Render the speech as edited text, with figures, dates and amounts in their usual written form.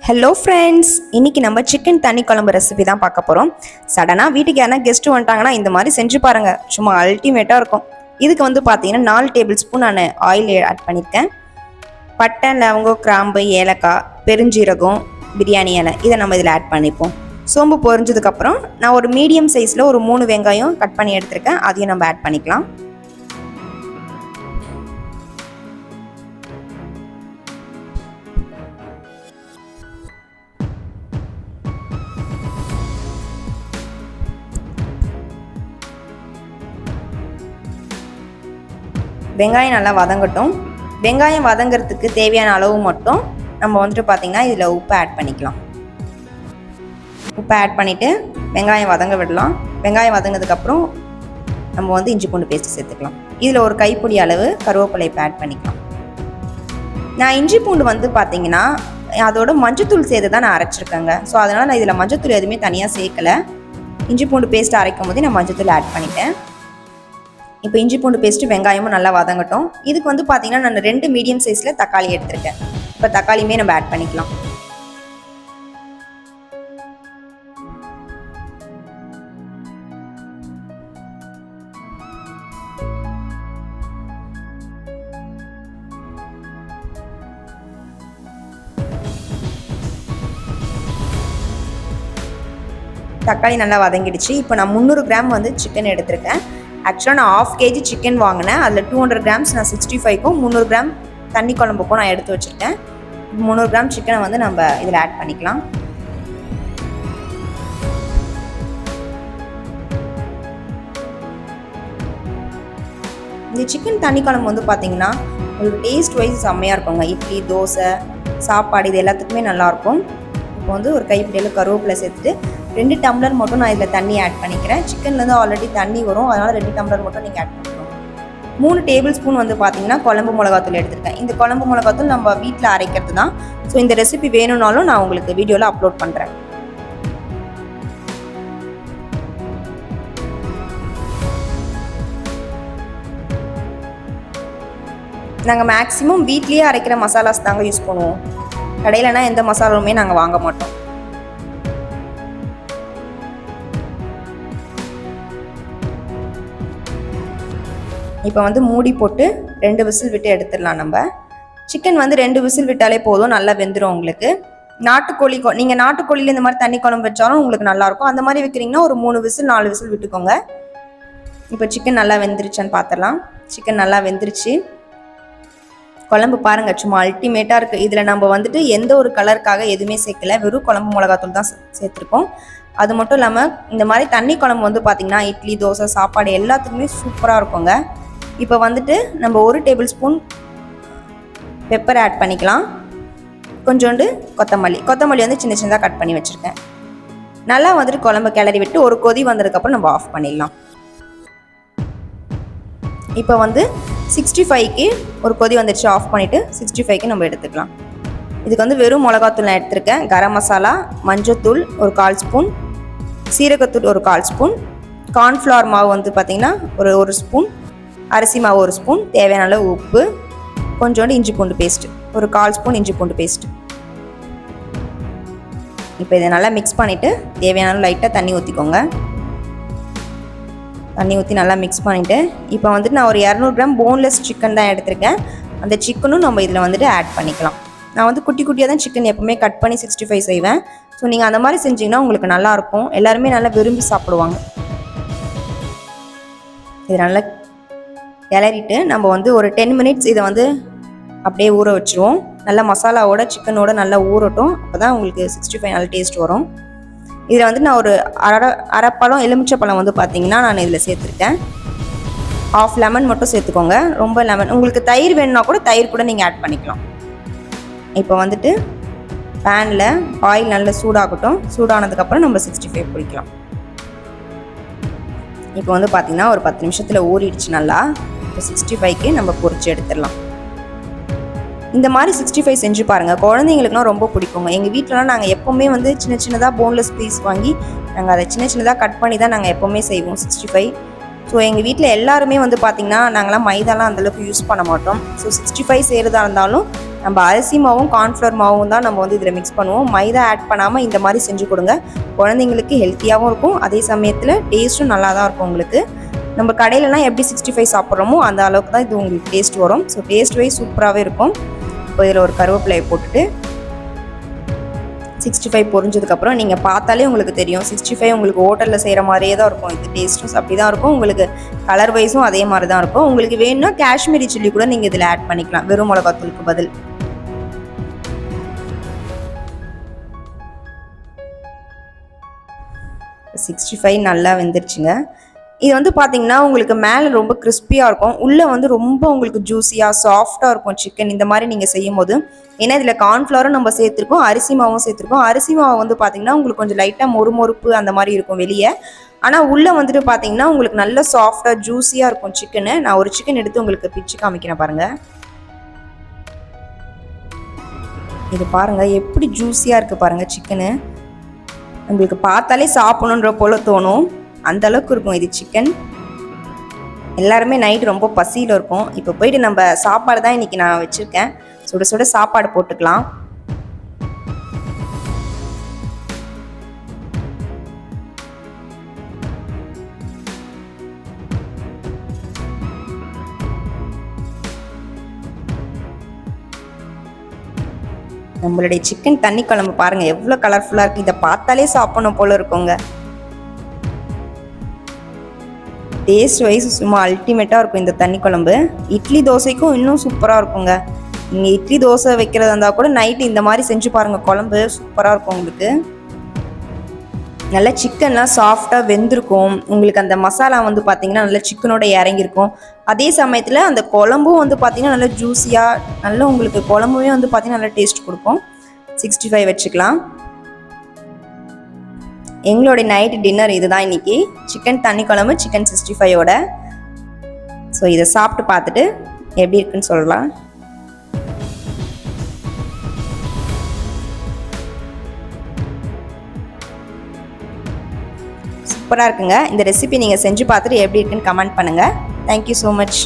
Hello friends, இன்றைக்கி நம்ம chicken தண்ணி குழம்பு ரெசிபி தான் பார்க்க போகிறோம். சடனாக வீட்டுக்கு யாரா கெஸ்ட்டு வந்துட்டாங்கன்னா இந்த மாதிரி செஞ்சு பாருங்கள், சும்மா அல்டிமேட்டாக இருக்கும். இதுக்கு வந்து பார்த்தீங்கன்னா 4 டேபிள் ஸ்பூன் நான் ஆயில் ஆட் பண்ணியிருக்கேன். பட்டை, லவங்கம், கிராம்பு, ஏலக்காய், பெருஞ்சீரகம், பிரியாணி இலை இதை நம்ம இதில் ஆட் பண்ணிப்போம். சோம்பு பொரிஞ்சதுக்கப்புறம் நான் ஒரு மீடியம் சைஸில் ஒரு 3 வெங்காயம் கட் பண்ணி எடுத்திருக்கேன், அதையும் நம்ம ஆட் பண்ணிக்கலாம். வெங்காயம் நல்லா வதங்கட்டும். வெங்காயம் வதங்கிறதுக்கு தேவையான அளவு மட்டும் நம்ம வந்துட்டு பார்த்திங்கன்னா இதில் உப்பு ஆட் பண்ணிக்கலாம். உப்பு ஆட் பண்ணிவிட்டு வெங்காயம் வதங்க விடலாம். வெங்காயம் வதங்கினதுக்கப்புறம் நம்ம வந்து இஞ்சி பூண்டு பேஸ்ட்டு சேர்த்துக்கலாம். இதில் ஒரு கைப்பிடி அளவு கருவேப்பிலை ஆட் பண்ணிக்கலாம். நான் இஞ்சி பூண்டு வந்து பார்த்திங்கன்னா அதோட மஞ்சத்தூள் சேர்த்து தான் நான் அரைச்சிருக்கேங்க. ஸோ அதனால் நான் இதில் மஞ்சத்தூள் எதுவுமே தனியாக சேர்க்கலை. இஞ்சி பூண்டு பேஸ்ட்டு அரைக்கும் போது நான் மஞ்சத்தூள் ஆட் பண்ணிட்டேன். இப்போ இஞ்சி பூண்டு பேஸ்ட்டு வெங்காயமும் நல்லா வதங்கட்டும். இதுக்கு வந்து பார்த்தீங்கன்னா நான் 2 மீடியம் சைஸில் தக்காளி எடுத்திருக்கேன். இப்போ தக்காளியுமே நம்ம ஆட் பண்ணிக்கலாம். தக்காளி நல்லா வதங்கிடுச்சு. இப்போ நான் 300 கிராம் வந்து சிக்கன் எடுத்திருக்கேன். ஆக்சுவலாக நான் 1/2 kg சிக்கன் வாங்கினேன். அதில் 200 கிராம்ஸ் நான் 65க்கும் 300 கிராம் தண்ணி குழம்புக்கும் நான் எடுத்து வச்சுருக்கேன். 300 கிராம் சிக்கனை வந்து நம்ம இதில் ஆட் பண்ணிக்கலாம். இந்த சிக்கன் தண்ணி குழம்பு வந்து பார்த்தீங்கன்னா உங்களுக்கு டேஸ்ட் வைஸ் செம்மையாக இருக்குங்க. இட்லி, தோசை, சாப்பாடு இது எல்லாத்துக்குமே நல்லாயிருக்கும். இப்போ வந்து ஒரு கைப்பிடியில் கருவேப்பிலை சேர்த்துட்டு 2 டம்ளர் மட்டும் நான் இதில் தண்ணி ஆட் பண்ணிக்கிறேன். சிக்கன்லேருந்து ஆல்ரெடி தண்ணி வரும், அதனால் 2 டம்ளர் மட்டும் நீங்கள் ஆட் பண்ணிக்கணும். 3 டேபிள் ஸ்பூன் வந்து பார்த்தீங்கன்னா குழம்பு மிளகாத்தூள் எடுத்துருக்கேன். இந்த குழம்பு மிளகாத்தூள் நம்ம வீட்டில் அரைக்கிறது தான். ஸோ இந்த ரெசிபி வேணும்னாலும் நான் உங்களுக்கு வீடியோவில் அப்லோட் பண்ணுறேன். நாங்கள் மேக்ஸிமம் வீட்லேயே அரைக்கிற மசாலாஸ் தாங்க யூஸ் பண்ணுவோம். கடையிலனா எந்த மசாலாவுமே நாங்கள் வாங்க மாட்டோம். இப்போ வந்து மூடி போட்டு 2 விசில் விட்டு எடுத்துடலாம். நம்ம சிக்கன் வந்து 2 விசில் விட்டாலே போதும், நல்லா வெந்துடும் உங்களுக்கு. நாட்டுக்கோழி நீங்கள் நாட்டுக்கோழியில் இந்த மாதிரி தண்ணி குழம்பு வச்சாலும் உங்களுக்கு நல்லாயிருக்கும். அந்த மாதிரி வைக்கிறீங்கன்னா ஒரு 3 விசில் 4 விசில் விட்டுக்கோங்க. இப்போ சிக்கன் நல்லா வெந்துருச்சான்னு பார்த்துடலாம். சிக்கன் நல்லா வெந்துருச்சு. குழம்பு பாருங்கள், சும்மா அல்டிமேட்டாக இருக்குது. இதில் நம்ம வந்துட்டு எந்த ஒரு கலருக்காக எதுவுமே சேர்க்கல, வெறும் குழம்பு மிளகாத்தூள் தான் சேர்த்துருக்கோம். அது மட்டும் இல்லாமல் இந்த மாதிரி தண்ணி குழம்பு வந்து பார்த்திங்கன்னா இட்லி, தோசை, சாப்பாடு எல்லாத்துக்குமே சூப்பராக இருக்குங்க. இப்போ வந்துட்டு நம்ம 1 டேபிள் ஸ்பூன் பெப்பர் ஆட் பண்ணிக்கலாம். கொஞ்சோண்டு கொத்தமல்லி வந்து சின்ன சின்னதாக கட் பண்ணி வச்சுருக்கேன். நல்லா வந்துட்டு குழம்பு கிளறி விட்டு ஒரு கொதி வந்ததுக்கப்புறம் நம்ம ஆஃப் பண்ணிடலாம். இப்போ வந்து 65க்கு ஒரு கொதி வந்துடுச்சு, ஆஃப் பண்ணிவிட்டு 65க்கு நம்ம எடுத்துக்கலாம். இதுக்கு வந்து வெறும் மிளகாத்தூள் நான் எடுத்திருக்கேன். கரம் மசாலா, மஞ்சத்தூள் ஒரு 1/4 ஸ்பூன், சீரகத்தூள் ஒரு 1/4 ஸ்பூன், கார்ன்ஃப்ளவர் மாவு வந்து பார்த்திங்கன்னா ஒரு ஸ்பூன், அரிசி மாவு 1 ஸ்பூன், தேவையான அளவு உப்பு, கொஞ்சோண்டு இஞ்சி பூண்டு பேஸ்ட்டு ஒரு 1/4 ஸ்பூன் இஞ்சி பூண்டு பேஸ்ட்டு. இப்போ இதை நல்லா மிக்ஸ் பண்ணிவிட்டு தேவையான அளவு லைட்டாக தண்ணி ஊற்றிக்கோங்க. தண்ணி ஊற்றி நல்லா மிக்ஸ் பண்ணிவிட்டு இப்போ வந்துட்டு நான் ஒரு 200 கிராம் போன்லெஸ் சிக்கன் தான் எடுத்திருக்கேன். அந்த சிக்கனும் நம்ம இதில் வந்துட்டு ஆட் பண்ணிக்கலாம். நான் வந்து குட்டி குட்டியாக தான் சிக்கன் எப்போவுமே கட் பண்ணி 65 செய்வேன். ஸோ நீங்கள் அந்த மாதிரி செஞ்சிங்கன்னா உங்களுக்கு நல்லாயிருக்கும். எல்லாருமே நல்லா விரும்பி சாப்பிடுவாங்க. இது நல்லா கிளறிட்டு நம்ம வந்து ஒரு 10 மினிட்ஸ் இதை வந்து அப்படியே ஊற வச்சுருவோம். நல்லா மசாலாவோட சிக்கனோட நல்லா ஊறட்டும். அப்போ தான் உங்களுக்கு 65 நல்ல டேஸ்ட் வரும். இதில் வந்து நான் ஒரு அரைப்பழம் எலுமிச்சை பழம் வந்து பார்த்திங்கன்னா நான் இதில் சேர்த்துருக்கேன். 1/2 லெமன் மட்டும் சேர்த்துக்கோங்க. ரொம்ப லெமன் உங்களுக்கு தயிர் வேணுன்னா கூட தயிர் கூட நீங்கள் ஆட் பண்ணிக்கலாம். இப்போ வந்துட்டு பேனில் ஆயில் நல்லா சூடாகட்டும். சூடானதுக்கப்புறம் நம்ம 65 பொரிக்கலாம். இப்போ வந்து பார்த்திங்கன்னா ஒரு 10 நிமிஷத்தில் ஊறிடுச்சு நல்லா. இப்போ 65க்கு நம்ம பொரிச்சு எடுத்துடலாம். இந்த மாதிரி 65 செஞ்சு பாருங்கள், குழந்தைங்களுக்குலாம் ரொம்ப பிடிக்குங்க. எங்கள் வீட்டிலலாம் நாங்கள் எப்போவுமே வந்து சின்ன சின்னதாக போன்லெஸ் பீஸ் வாங்கி நாங்கள் அதை சின்ன சின்னதாக கட் பண்ணி தான் நாங்கள் எப்போவுமே செய்வோம் 65. ஸோ எங்கள் வீட்டில் எல்லாருமே வந்து பார்த்திங்கன்னா நாங்களாம் மைதாலாம் அந்தளவுக்கு யூஸ் பண்ண மாட்டோம். ஸோ 65 செய்கிறதா இருந்தாலும் நம்ம அரிசி மாவும் கார்ன்ஃப்ளவர் மாவும் தான் நம்ம வந்து இதில் மிக்ஸ் பண்ணுவோம். மைதா ஆட் பண்ணாமல் இந்த மாதிரி செஞ்சு கொடுங்க. குழந்தைங்களுக்கு ஹெல்த்தியாகவும் இருக்கும், அதே சமயத்தில் டேஸ்ட்டும் நல்லா தான் இருக்கும் உங்களுக்கு. நம்ம கடையிலலாம் எப்படி 65 சாப்பிட்றோமோ அந்த அளவுக்கு தான் இது உங்களுக்கு டேஸ்ட் வரும். ஸோ டேஸ்ட் வைஸ் சூப்பராகவே இருக்கும். இப்போ இதில் ஒரு கருவேப்பிலையை போட்டுட்டு 65 பொரிஞ்சதுக்கப்புறம் நீங்கள் பார்த்தாலே உங்களுக்கு தெரியும் 65 உங்களுக்கு ஹோட்டலில் செய்கிற மாதிரியே தான் இருக்கும். இது டேஸ்ட்டும் அப்படி தான் இருக்கும். உங்களுக்கு கலர் வைஸும் அதே மாதிரி தான் இருக்கும். உங்களுக்கு வேணும்னா காஷ்மீரி சில்லி கூட நீங்கள் இதில் ஆட் பண்ணிக்கலாம், வெறும் மிளகாத்தூளுக்கு பதில். இப்போ 65 நல்லா வெந்துருச்சுங்க. இது வந்து பார்த்தீங்கன்னா உங்களுக்கு மேலே ரொம்ப கிறிஸ்பியாக இருக்கும், உள்ளே வந்து ரொம்ப உங்களுக்கு ஜூஸியாக சாஃப்டாக இருக்கும் சிக்கன் இந்த மாதிரி நீங்கள் செய்யும் போது. ஏன்னா இதில் கார்ன்ஃப்ளவரும் நம்ம சேர்த்துருக்கோம், அரிசி மாவும் சேர்த்துருக்கோம். அரிசி மாவு வந்து பார்த்தீங்கன்னா உங்களுக்கு கொஞ்சம் லைட்டாக மொறுமொறுப்பு அந்த மாதிரி இருக்கும் வெளியே, ஆனால் உள்ளே வந்துட்டு பார்த்தீங்கன்னா உங்களுக்கு நல்ல சாஃப்டாக ஜூஸியாக இருக்கும் சிக்கனு. நான் ஒரு சிக்கன் எடுத்து உங்களுக்கு பிச்சு காமிக்கிறேன் பாருங்கள். இது பாருங்கள் எப்படி ஜூஸியாக இருக்குது பாருங்கள் சிக்கனு. உங்களுக்கு பார்த்தாலே சாப்பிடணுன்ற போல தோணும், அந்த அளவுக்கு இருக்கும் இது சிக்கன். எல்லாருமே நைட் ரொம்ப பசியில் இருக்கும். இப்போ போயிட்டு நம்ம சாப்பாடு தான் இன்றைக்கி நான் வச்சுருக்கேன், சுட சுட சாப்பாடு போட்டுக்கலாம். நம்மளுடைய சிக்கன் தண்ணி குழம்பு பாருங்கள் எவ்வளோ கலர்ஃபுல்லாக இருக்குது. இதை பார்த்தாலே சாப்பிடணும் போல் இருக்குங்க. டேஸ்ட் வைஸ் சும்மா அல்டிமேட்டாக இருக்கும் இந்த தண்ணி குழம்பு. இட்லி தோசைக்கும் இன்னும் சூப்பராக இருக்குங்க. நீங்கள் இட்லி தோசை வைக்கிறதா இருந்தால் கூட நைட்டு இந்த மாதிரி செஞ்சு பாருங்கள், குழம்பு சூப்பராக இருக்கும் உங்களுக்கு. நல்லா சிக்கன்லாம் சாஃப்டாக வெந்திருக்கும். உங்களுக்கு அந்த மசாலா வந்து பார்த்திங்கன்னா நல்லா சிக்கனோட இறங்கியிருக்கும். அதே சமயத்தில் அந்த குழம்பும் வந்து பார்த்திங்கன்னா நல்லா ஜூஸியாக நல்லா உங்களுக்கு குழம்புமே வந்து பார்த்திங்கன்னா நல்லா டேஸ்ட் கொடுக்கும். 65 வச்சுக்கலாம். எங்களுடைய நைட் டின்னர் இதுதான் இன்றைக்கி, சிக்கன் தண்ணி குழம்பு சிக்கன் 65ஓட. ஸோ இதை சாப்பிட்டு பார்த்துட்டு எப்படி இருக்குன்னு சொல்லலாம். சூப்பராக இருக்குங்க. இந்த ரெசிபி நீங்கள் செஞ்சு பார்த்துட்டு எப்படி இருக்குன்னு கமெண்ட் பண்ணுங்கள். Thank you so much.